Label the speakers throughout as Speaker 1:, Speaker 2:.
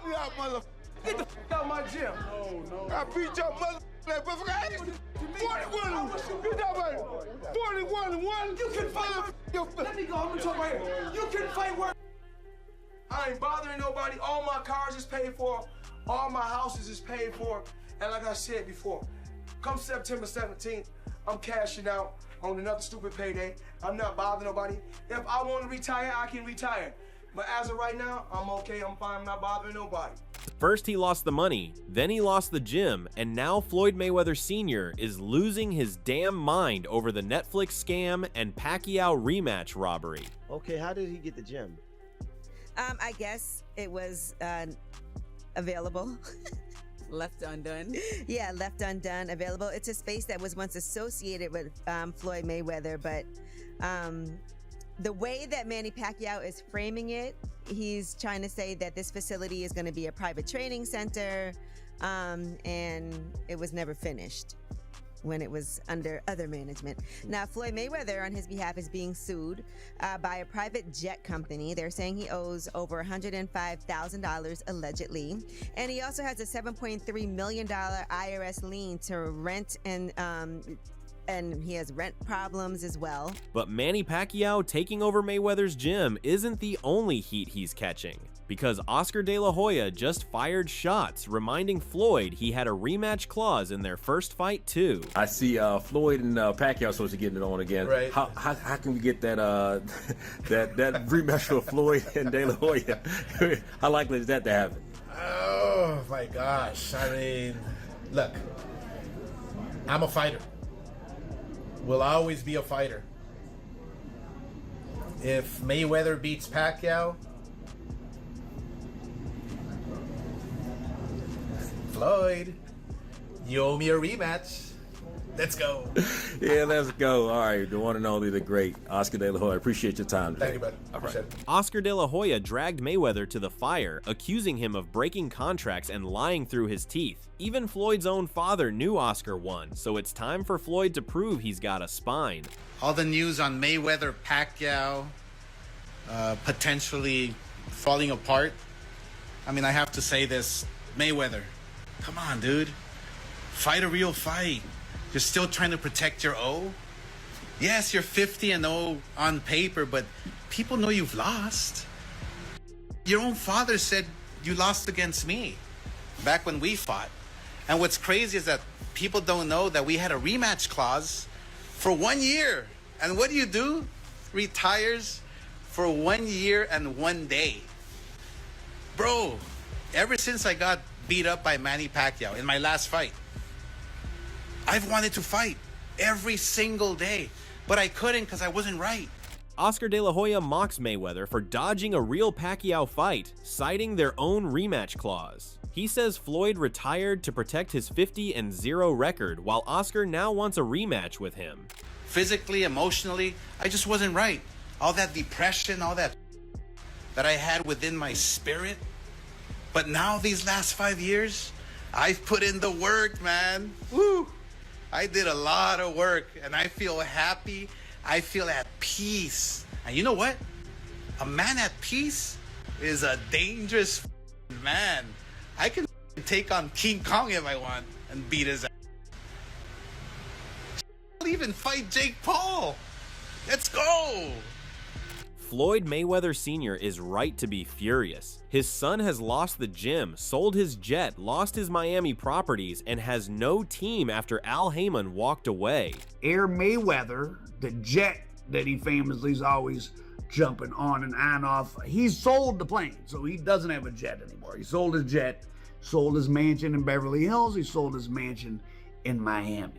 Speaker 1: cut me out, mother.
Speaker 2: Get the out of my gym.
Speaker 1: No. I beat your mother. 41 and 1.
Speaker 2: You can fight. Let me go. I'm gonna talk right here. You can fight work. I ain't bothering nobody. All my cars is paid for. All my houses is paid for. And like I said before, come September 17th, I'm cashing out on another stupid payday. I'm not bothering nobody. If I want to retire, I can retire. But as of right now, I'm okay. I'm fine. I'm not bothering nobody.
Speaker 3: First he lost the money, then he lost the gym, and now Floyd Mayweather Sr. is losing his damn mind over the Netflix scam and Pacquiao rematch robbery.
Speaker 4: Okay, how did he get the gym?
Speaker 5: I guess it was available.
Speaker 6: Left undone.
Speaker 5: Yeah, left undone, available. It's a space that was once associated with Floyd Mayweather, but the way that Manny Pacquiao is framing it, he's trying to say that this facility is going to be a private training center, and it was never finished when it was under other management. Now, Floyd Mayweather, on his behalf, is being sued by a private jet company. They're saying he owes over $105,000 allegedly. And he also has a $7.3 million IRS lien to rent, and he has rent problems as well.
Speaker 3: But Manny Pacquiao taking over Mayweather's gym isn't the only heat he's catching, because Oscar De La Hoya just fired shots, reminding Floyd he had a rematch clause in their first fight too.
Speaker 7: I see Floyd and Pacquiao supposed to get it on again.
Speaker 2: Right.
Speaker 7: How can we get that that rematch with Floyd and De La Hoya? How likely is that to happen?
Speaker 8: Oh my gosh! I mean, look, I'm a fighter. Will always be a fighter. If Mayweather beats Pacquiao, Floyd, you owe me a rematch. Let's go.
Speaker 7: Yeah, let's go. All right, the one and only, the great Oscar De La Hoya. I appreciate your time today.
Speaker 8: Thank you, buddy.
Speaker 7: All right.
Speaker 3: Oscar De La Hoya dragged Mayweather to the fire, accusing him of breaking contracts and lying through his teeth. Even Floyd's own father knew Oscar won, so it's time for Floyd to prove he's got a spine.
Speaker 9: All the news on Mayweather, Pacquiao, potentially falling apart. I mean, I have to say this, Mayweather, come on, dude. Fight a real fight. You're still trying to protect your O? Yes, you're 50-0 on paper, but people know you've lost. Your own father said you lost against me back when we fought. And what's crazy is that people don't know that we had a rematch clause for 1 year. And what do? Retires for 1 year and 1 day. Bro, ever since I got beat up by Manny Pacquiao in my last fight, I've wanted to fight every single day, but I couldn't because I wasn't right.
Speaker 3: Oscar De La Hoya mocks Mayweather for dodging a real Pacquiao fight, citing their own rematch clause. He says Floyd retired to protect his 50-0 record, while Oscar now wants a rematch with him.
Speaker 9: Physically, emotionally, I just wasn't right. All that depression, all that I had within my spirit. But now, these last 5 years, I've put in the work, man. Woo! I did a lot of work, and I feel happy. I feel at peace. And you know what? A man at peace is a dangerous man. I can take on King Kong if I want and beat his ass. I'll even fight Jake Paul. Let's go.
Speaker 3: Floyd Mayweather Sr. is right to be furious. His son has lost the gym, sold his jet, lost his Miami properties, and has no team after Al Heyman walked away.
Speaker 1: Air Mayweather, the jet that he famously is always jumping on and on off, he's sold the plane, so he doesn't have a jet anymore. He sold his jet, sold his mansion in Beverly Hills, he sold his mansion in Miami.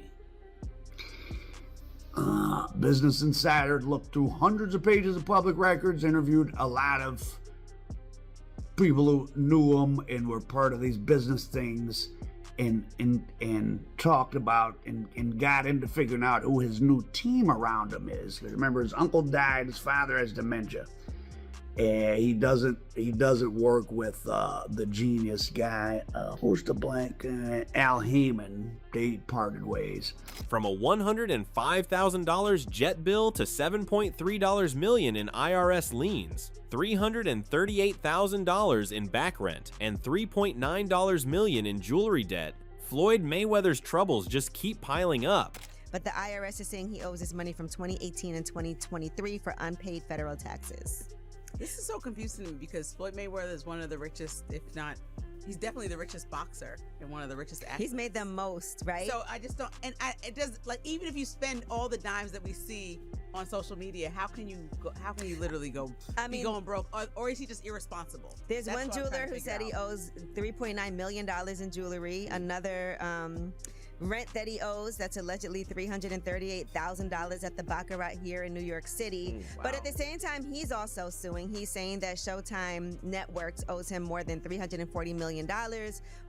Speaker 1: Business Insider looked through hundreds of pages of public records, interviewed a lot of people who knew him and were part of these business things, and talked about and got into figuring out who his new team around him is. Remember, his uncle died, his father has dementia. And he doesn't work with the genius guy, who's the blank guy, Al Heyman. They parted ways.
Speaker 3: From a $105,000 jet bill to $7.3 million in IRS liens, $338,000 in back rent, and $3.9 million in jewelry debt, Floyd Mayweather's troubles just keep piling up.
Speaker 5: But the IRS is saying he owes his money from 2018 and 2023 for unpaid federal taxes.
Speaker 6: This is so confusing to me because Floyd Mayweather is one of the richest, if not, he's definitely the richest boxer and one of the richest athletes.
Speaker 5: He's made the most, right?
Speaker 6: So I just don't, and it does, like, even if you spend all the dimes that we see on social media, how can you literally go, be going broke, or is he just irresponsible?
Speaker 5: There's
Speaker 6: That's
Speaker 5: one
Speaker 6: what I'm
Speaker 5: jeweler
Speaker 6: trying to
Speaker 5: who said
Speaker 6: figure
Speaker 5: he owes $3.9 million in jewelry. Another rent that he owes, that's allegedly $338,000 at the Baccarat here in New York City.
Speaker 6: Wow.
Speaker 5: But at the same time, he's also suing. He's saying that Showtime Networks owes him more than $340 million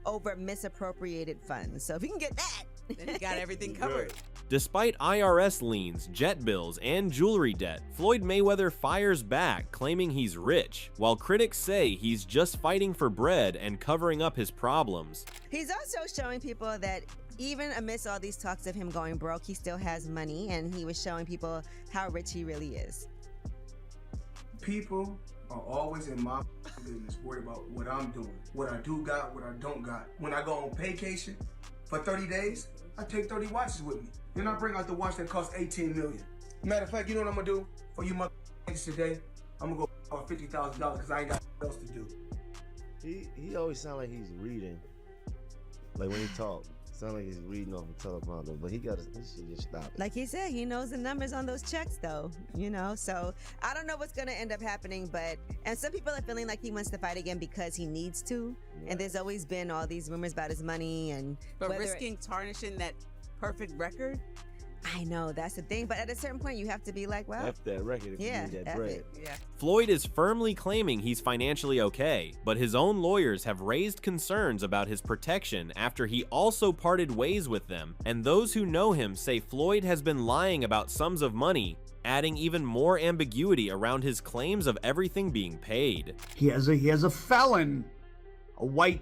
Speaker 5: over misappropriated funds. So if he can get that,
Speaker 6: Then he got everything covered.
Speaker 3: Despite IRS liens, jet bills, and jewelry debt, Floyd Mayweather fires back, claiming he's rich, while critics say he's just fighting for bread and covering up his problems.
Speaker 5: He's also showing people that even amidst all these talks of him going broke, he still has money, and he was showing people how rich he really is.
Speaker 2: People are always in my business worried about what I'm doing, what I do got, what I don't got. When I go on vacation for 30 days, I take 30 watches with me. Then I bring out the watch that costs $18 million. Matter of fact, you know what I'm gonna do for you motherfuckers today? I'm gonna go for $50,000 because I ain't got else to do.
Speaker 4: He always sound like he's reading, like when he talk. Sound like he's reading off a teleprompter, but he should just stop it.
Speaker 5: Like he said, he knows the numbers on those checks, though, you know? So I don't know what's going to end up happening, and some people are feeling like he wants to fight again because he needs to. Right. And there's always been all these rumors about his money
Speaker 6: but risking tarnishing that perfect record?
Speaker 5: I know, that's the thing. But at a certain point, you have to be like, well,
Speaker 4: F that record if you need that bread.
Speaker 6: Yeah.
Speaker 3: Floyd is firmly claiming he's financially okay, but his own lawyers have raised concerns about his protection after he also parted ways with them, and those who know him say Floyd has been lying about sums of money, adding even more ambiguity around his claims of everything being paid.
Speaker 1: He has a felon, a white,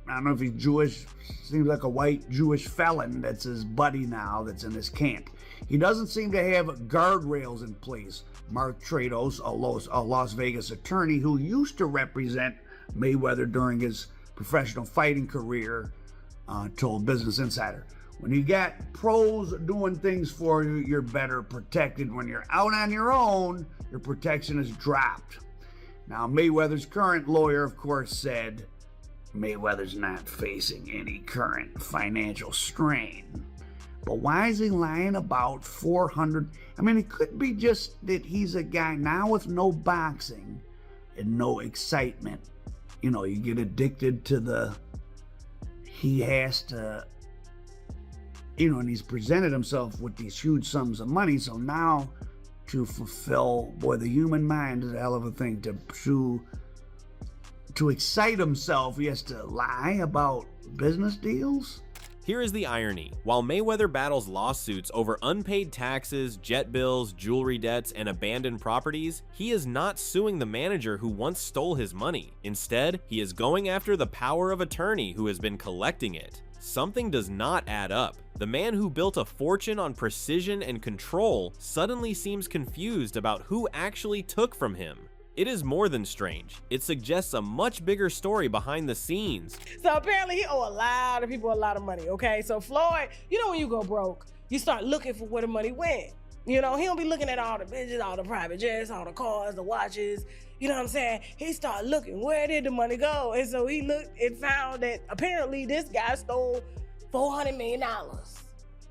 Speaker 1: I don't know if he's Jewish, seems like a white Jewish felon that's his buddy now that's in his camp. He doesn't seem to have guardrails in place. Mark Trados, a Las Vegas attorney who used to represent Mayweather during his professional fighting career, told Business Insider, when you got pros doing things for you, you're better protected. When you're out on your own, your protection is dropped. Now, Mayweather's current lawyer, of course, said Mayweather's not facing any current financial strain. But why is he lying about 400? I mean, it could be just that he's a guy now with no boxing and no excitement. You know, you get addicted to he has to, and he's presented himself with these huge sums of money. So now to fulfill, boy, the human mind is a hell of a thing to excite himself, he has to lie about business deals?
Speaker 3: Here is the irony. While Mayweather battles lawsuits over unpaid taxes, jet bills, jewelry debts, and abandoned properties, he is not suing the manager who once stole his money. Instead, he is going after the power of attorney who has been collecting it. Something does not add up. The man who built a fortune on precision and control suddenly seems confused about who actually took from him. It is more than strange. It suggests a much bigger story behind the scenes.
Speaker 10: So apparently he owe a lot of people a lot of money, okay? So Floyd, when you go broke, you start looking for where the money went. He don't be looking at all the bitches, all the private jets, all the cars, the watches. You know what I'm saying? He started looking, where did the money go? And so he looked and found that apparently this guy stole $400 million.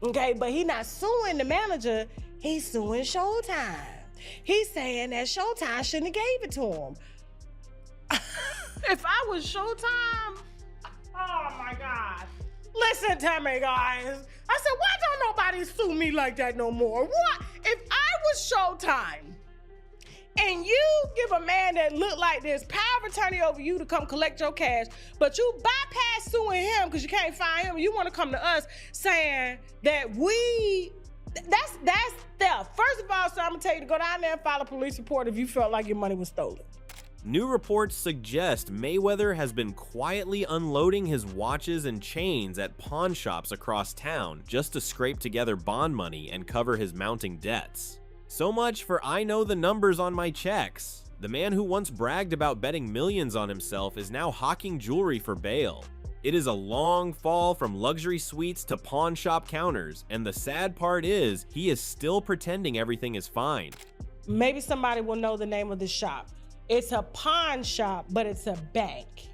Speaker 10: Okay, but he not suing the manager, he's suing Showtime. He's saying that Showtime shouldn't have gave it to him. If I was Showtime, oh my God. Listen to me, guys. I said, why don't nobody sue me like that no more? What? If I was Showtime and you give a man that look like this power of attorney over you to come collect your cash, but you bypass suing him because you can't find him and you want to come to us saying that that's theft. First of all, sir, I'm gonna tell you to go down there and file a police report if you felt like your money was stolen.
Speaker 3: New reports suggest Mayweather has been quietly unloading his watches and chains at pawn shops across town just to scrape together bond money and cover his mounting debts. So much for I know the numbers on my checks. The man who once bragged about betting millions on himself is now hawking jewelry for bail. It is a long fall from luxury suites to pawn shop counters, and the sad part is he is still pretending everything is fine.
Speaker 10: Maybe somebody will know the name of the shop. It's a pawn shop, but it's a bank,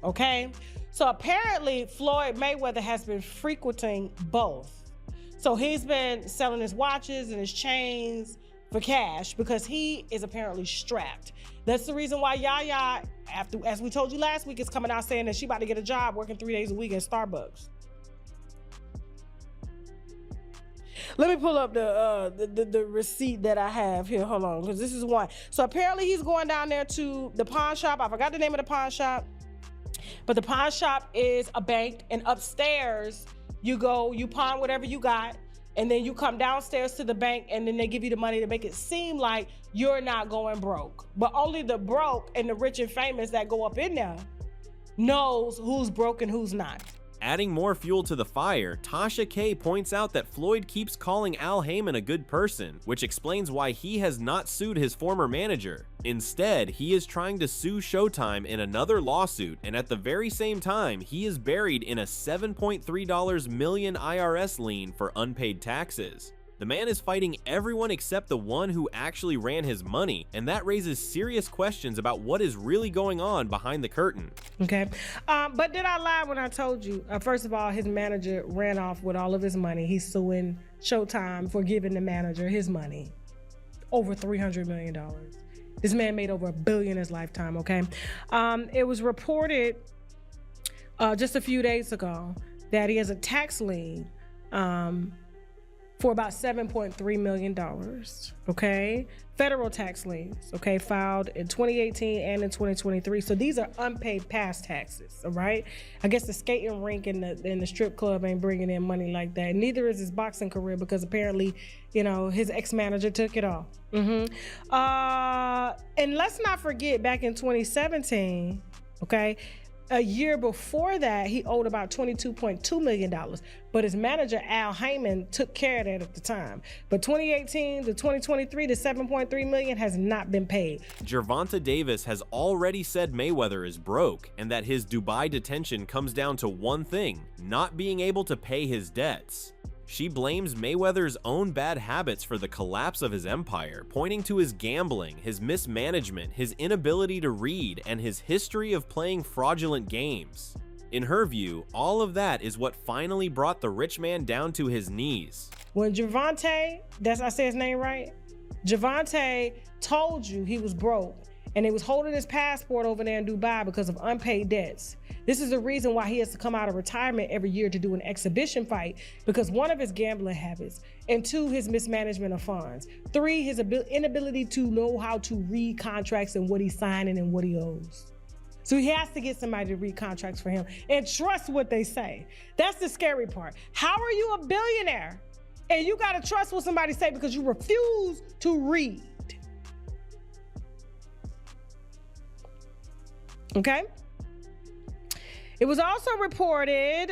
Speaker 10: okay? So apparently Floyd Mayweather has been frequenting both. So he's been selling his watches and his chains for cash because he is apparently strapped. That's the reason why Yaya, as we told you last week, is coming out saying that she about to get a job working 3 days a week at Starbucks. Let me pull up the receipt that I have here. Hold on, because this is one. So apparently he's going down there to the pawn shop. I forgot the name of the pawn shop, but the pawn shop is a bank, and upstairs you go, you pawn whatever you got, and then you come downstairs to the bank, and then they give you the money to make it seem like you're not going broke. But only the broke and the rich and famous that go up in there knows who's broke and who's not.
Speaker 3: Adding more fuel to the fire, Tasha K points out that Floyd keeps calling Al Heyman a good person, which explains why he has not sued his former manager. Instead, he is trying to sue Showtime in another lawsuit, and at the very same time, he is buried in a $7.3 million IRS lien for unpaid taxes. The man is fighting everyone except the one who actually ran his money, and that raises serious questions about what is really going on behind the curtain.
Speaker 10: Okay, but did I lie when I told you? First of all, his manager ran off with all of his money. He's suing Showtime for giving the manager his money, over $300 million. This man made over $1 billion in his lifetime, okay? It was reported just a few days ago that he has a tax lien for about $7.3 million, okay? Federal tax liens, okay, filed in 2018 and in 2023. So these are unpaid past taxes, all right? I guess the skating rink and the strip club ain't bringing in money like that. Neither is his boxing career because apparently, you know, his ex-manager took it all. And let's not forget, back in 2017, okay, a year before that, he owed about $22.2 million, but his manager, Al Heyman, took care of that at the time. But 2018 to 2023, the $7.3 million has not been paid.
Speaker 3: Gervonta Davis has already said Mayweather is broke, and that his Dubai detention comes down to one thing: not being able to pay his debts. She blames Mayweather's own bad habits for the collapse of his empire, pointing to his gambling, his mismanagement, his inability to read, and his history of playing fraudulent games. In her view, all of that is what finally brought the rich man down to his knees.
Speaker 10: When Gervonta, I say his name right? Gervonta told you he was broke, and he was holding his passport over there in Dubai because of unpaid debts. This is the reason why he has to come out of retirement every year to do an exhibition fight, because one of his gambling habits, and two, his mismanagement of funds, three, his inability to know how to read contracts and what he's signing and what he owes. So he has to get somebody to read contracts for him and trust what they say. That's the scary part. How are you a billionaire and you gotta trust what somebody say because you refuse to read? Okay? It was also reported,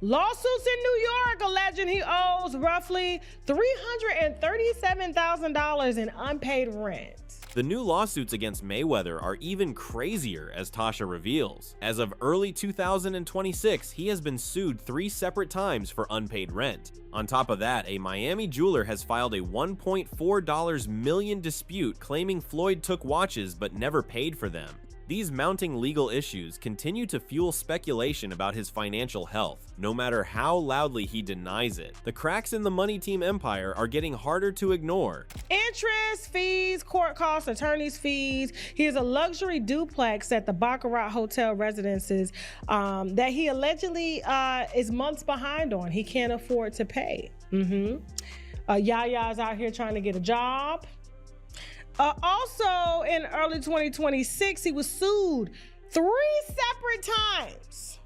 Speaker 10: lawsuits in New York alleging he owes roughly $337,000 in unpaid rent.
Speaker 3: The new lawsuits against Mayweather are even crazier, as Tasha reveals. As of early 2026, he has been sued 3 separate times for unpaid rent. On top of that, a Miami jeweler has filed a $1.4 million dispute claiming Floyd took watches but never paid for them. These mounting legal issues continue to fuel speculation about his financial health, no matter how loudly he denies it. The cracks in the Money Team empire are getting harder to ignore.
Speaker 10: Interest, fees, court costs, attorney's fees. He has a luxury duplex at the Baccarat Hotel Residences that he allegedly is months behind on. He can't afford to pay. Yaya's out here trying to get a job. Also, in early 2026, he was sued 3 separate times.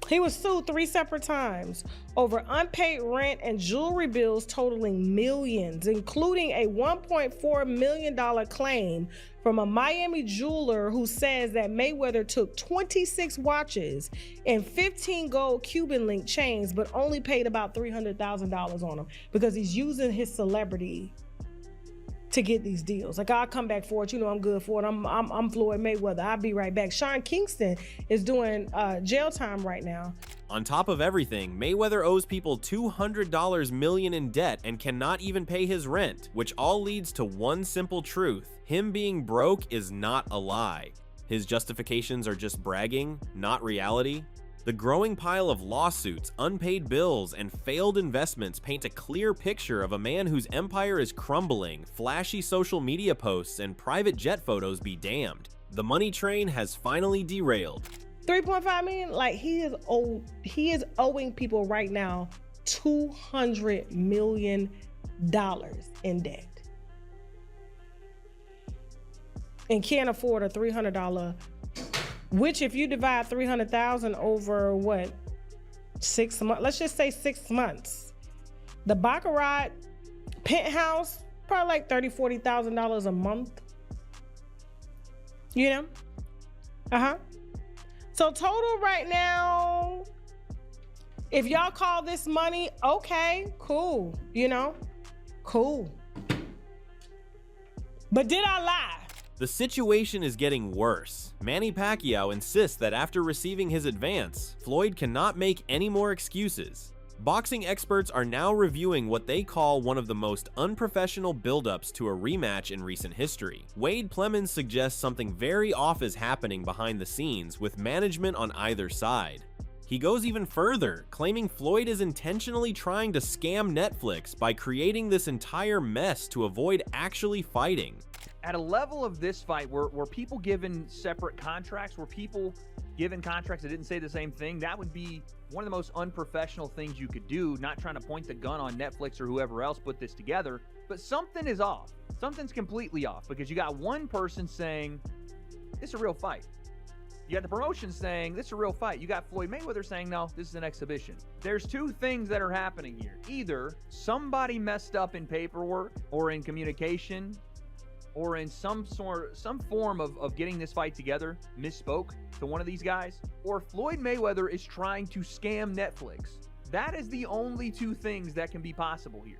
Speaker 10: He was sued 3 separate times over unpaid rent and jewelry bills totaling millions, including a $1.4 million claim from a Miami jeweler who says that Mayweather took 26 watches and 15 gold Cuban link chains, but only paid about $300,000 on them because he's using his celebrity to get these deals. Like, I'll come back for it. You know, I'm good for it. I'm Floyd Mayweather. I'll be right back. Sean Kingston is doing jail time right now.
Speaker 3: On top of everything, Mayweather owes people $200 million in debt and cannot even pay his rent, which all leads to one simple truth. Him being broke is not a lie. His justifications are just bragging, not reality. The growing pile of lawsuits, unpaid bills, and failed investments paint a clear picture of a man whose empire is crumbling, flashy social media posts and private jet photos be damned. The money train has finally derailed.
Speaker 10: 3.5 million, like he is owing people right now $200 million in debt. And can't afford a $300, which if you divide 300,000 over what, 6 months, let's just say 6 months. The Baccarat penthouse, probably like $30,000, $40,000 a month. You know? So total right now, if y'all call this money, okay, cool, you know, cool. But did I lie?
Speaker 3: The situation is getting worse. Manny Pacquiao insists that after receiving his advance, Floyd cannot make any more excuses. Boxing experts are now reviewing what they call one of the most unprofessional buildups to a rematch in recent history. Wade Plemons suggests something very off is happening behind the scenes with management on either side. He goes even further, claiming Floyd is intentionally trying to scam Netflix by creating this entire mess to avoid actually fighting.
Speaker 11: At a level of this fight where people given separate contracts, where people given contracts that didn't say the same thing, that would be one of the most unprofessional things you could do, not trying to point the gun on Netflix or whoever else put this together. But something is off. Something's completely off because you got one person saying, this is a real fight. You got the promotion saying, this is a real fight. You got Floyd Mayweather saying, no, this is an exhibition. There's two things that are happening here. Either somebody messed up in paperwork or in communication or in some form of getting this fight together, misspoke to one of these guys, or Floyd Mayweather is trying to scam Netflix. That is the only two things that can be possible here.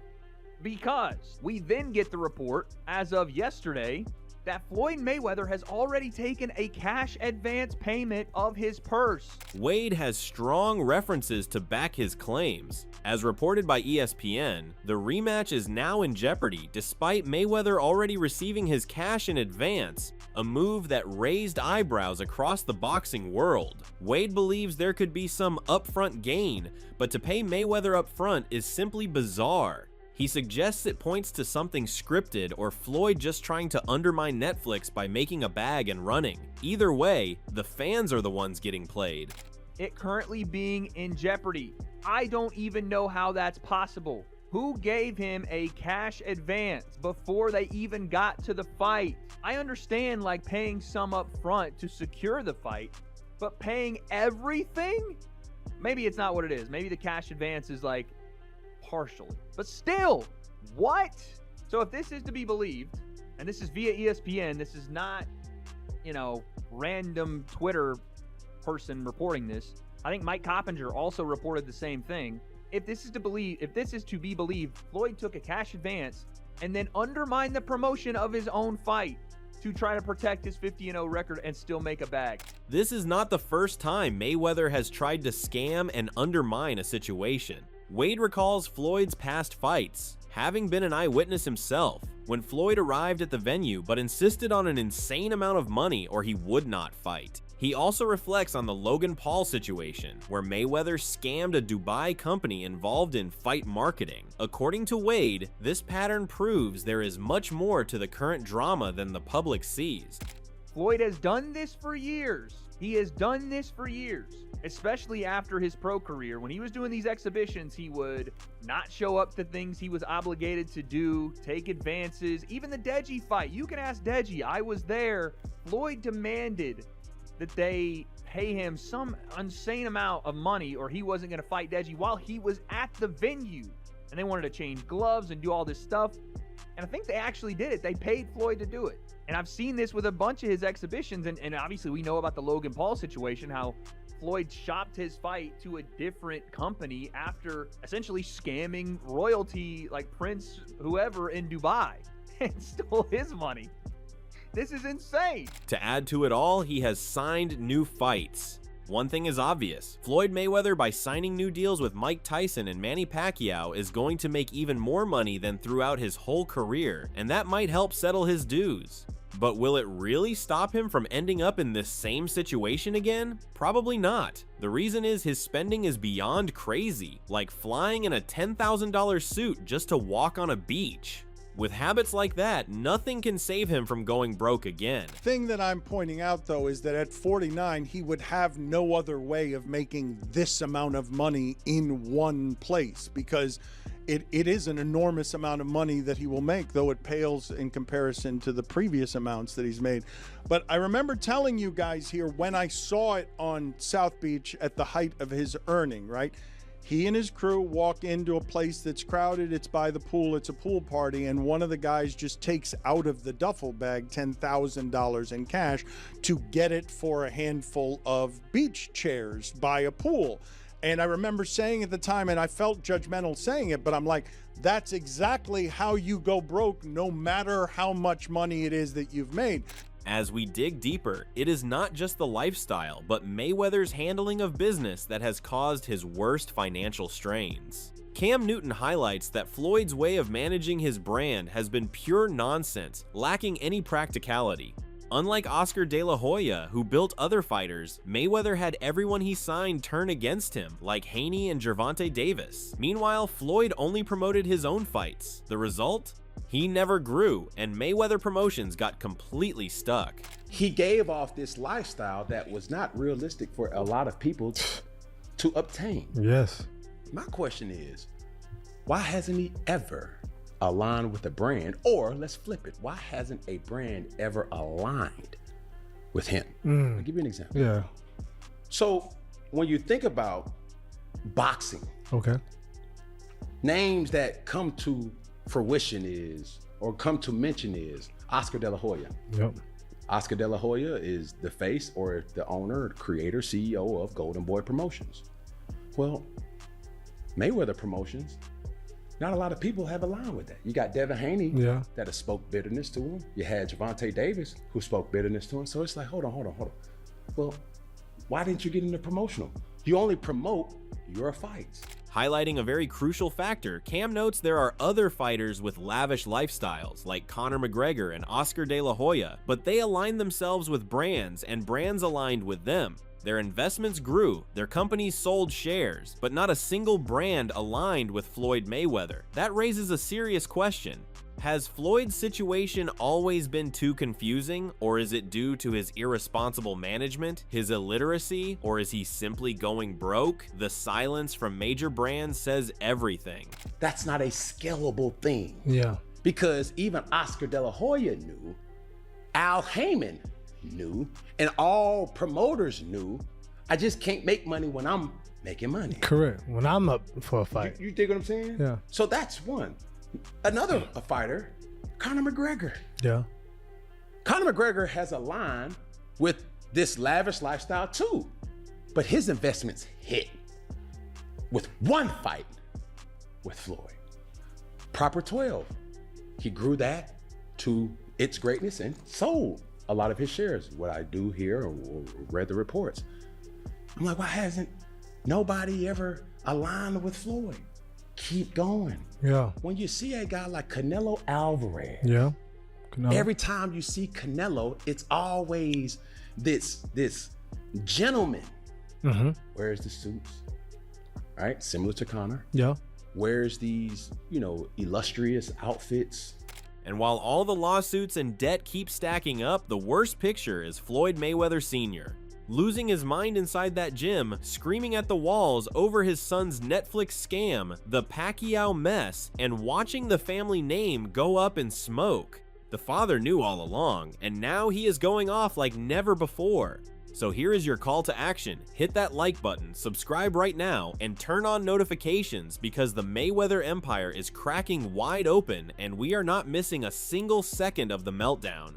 Speaker 11: Because we then get the report, as of yesterday, that Floyd Mayweather has already taken a cash advance payment of his purse.
Speaker 3: Wade has strong references to back his claims. As reported by ESPN, the rematch is now in jeopardy despite Mayweather already receiving his cash in advance, a move that raised eyebrows across the boxing world. Wade believes there could be some upfront gain, but to pay Mayweather upfront is simply bizarre. He suggests it points to something scripted or Floyd just trying to undermine Netflix by making a bag and running. Either way, the fans are the ones getting played.
Speaker 11: It currently being in jeopardy. I don't even know how that's possible. Who gave him a cash advance before they even got to the fight? I understand like paying some up front to secure the fight, but paying everything? Maybe it's not what it is. Maybe the cash advance is like partially, but still, what? So if this is to be believed, and this is via ESPN, this is not, you know, random Twitter person reporting this. I think Mike Coppinger also reported the same thing. If this is to be believed, Floyd took a cash advance and then undermined the promotion of his own fight to try to protect his 50-0 record and still make a bag.
Speaker 3: This is not the first time Mayweather has tried to scam and undermine a situation. Wade recalls Floyd's past fights, having been an eyewitness himself, when Floyd arrived at the venue but insisted on an insane amount of money or he would not fight. He also reflects on the Logan Paul situation, where Mayweather scammed a Dubai company involved in fight marketing. According to Wade, this pattern proves there is much more to the current drama than the public sees.
Speaker 11: Floyd has done this for years. He has done this for years, especially after his pro career. When he was doing these exhibitions, he would not show up to things he was obligated to do, take advances. Even the Deji fight, you can ask Deji, I was there. Floyd demanded that they pay him some insane amount of money or he wasn't going to fight Deji while he was at the venue. And they wanted to change gloves and do all this stuff. And I think they actually did it. They paid Floyd to do it. And I've seen this with a bunch of his exhibitions. And obviously we know about the Logan Paul situation, how Floyd shopped his fight to a different company after essentially scamming royalty like Prince whoever in Dubai and stole his money. This is insane.
Speaker 3: To add to it all, he has signed new fights. One thing is obvious. Floyd Mayweather, by signing new deals with Mike Tyson and Manny Pacquiao, is going to make even more money than throughout his whole career, and that might help settle his dues. But will it really stop him from ending up in this same situation again? Probably not. The reason is his spending is beyond crazy, like flying in a $10,000 suit just to walk on a beach. With habits like that, nothing can save him from going broke again.
Speaker 12: The thing that I'm pointing out, though, is that at 49, he would have no other way of making this amount of money in one place, because it is an enormous amount of money that he will make, though it pales in comparison to the previous amounts that he's made. But I remember telling you guys here when I saw it on South Beach at the height of his earning, right? He and his crew walk into a place that's crowded. It's by the pool. It's a pool party. And one of the guys just takes out of the duffel bag $10,000 in cash to get it for a handful of beach chairs by a pool. And I remember saying at the time, and I felt judgmental saying it, but I'm like, that's exactly how you go broke, no matter how much money it is that you've made.
Speaker 3: As we dig deeper, it is not just the lifestyle, but Mayweather's handling of business that has caused his worst financial strains. Cam Newton highlights that Floyd's way of managing his brand has been pure nonsense, lacking any practicality. Unlike Oscar De La Hoya, who built other fighters, Mayweather had everyone he signed turn against him, like Haney and Gervonta Davis. Meanwhile, Floyd only promoted his own fights. The result? He never grew, and Mayweather Promotions got completely stuck.
Speaker 13: He gave off this lifestyle that was not realistic for a lot of people to obtain.
Speaker 14: Yes.
Speaker 13: My question is, why hasn't he ever aligned with a brand? Or let's flip it, why hasn't a brand ever aligned with him? I'll give you an example.
Speaker 14: Yeah.
Speaker 13: So when you think about boxing,
Speaker 14: okay,
Speaker 13: names that come to fruition is, or come to mention is, Oscar De La Hoya.
Speaker 14: Yep.
Speaker 13: Oscar De La Hoya is the face or the owner, creator, CEO of Golden Boy Promotions. Well, Mayweather Promotions, not a lot of people have aligned with that. You got Devin Haney that has spoke bitterness to him. You had Gervonta Davis who spoke bitterness to him. So it's like, hold on. Well, why didn't you get into promotional? You only promote your fights.
Speaker 3: Highlighting a very crucial factor, Cam notes there are other fighters with lavish lifestyles, like Conor McGregor and Oscar De La Hoya, but they aligned themselves with brands, and brands aligned with them. Their investments grew, their companies sold shares, but not a single brand aligned with Floyd Mayweather. That raises a serious question. Has Floyd's situation always been too confusing, or is it due to his irresponsible management, his illiteracy, or is he simply going broke? The silence from major brands says everything.
Speaker 13: That's not a scalable thing.
Speaker 14: Yeah.
Speaker 13: Because even Oscar De La Hoya knew, Al Heyman knew, and all promoters knew, I just can't make money when I'm making money.
Speaker 14: Correct. When I'm up for a fight.
Speaker 13: You dig what I'm saying?
Speaker 14: Yeah.
Speaker 13: So that's one. Another fighter, Conor McGregor.
Speaker 14: Yeah.
Speaker 13: Conor McGregor has aligned with this lavish lifestyle too, but his investments hit with one fight with Floyd. Proper 12. He grew that to its greatness and sold a lot of his shares. What I do hear or read the reports. I'm like, why hasn't nobody ever aligned with Floyd? Keep going.
Speaker 14: Yeah.
Speaker 13: When you see a guy like Canelo Alvarez, every time you see Canelo, it's always this gentleman. Wears the suits, right? Similar to Conor.
Speaker 14: Yeah.
Speaker 13: Wears these, illustrious outfits.
Speaker 3: And while all the lawsuits and debt keep stacking up, the worst picture is Floyd Mayweather Sr. losing his mind inside that gym, screaming at the walls over his son's Netflix scam, the Pacquiao mess, and watching the family name go up in smoke. The father knew all along, and now he is going off like never before. So here is your call to action. Hit that like button, subscribe right now, and turn on notifications because the Mayweather empire is cracking wide open and we are not missing a single second of the meltdown.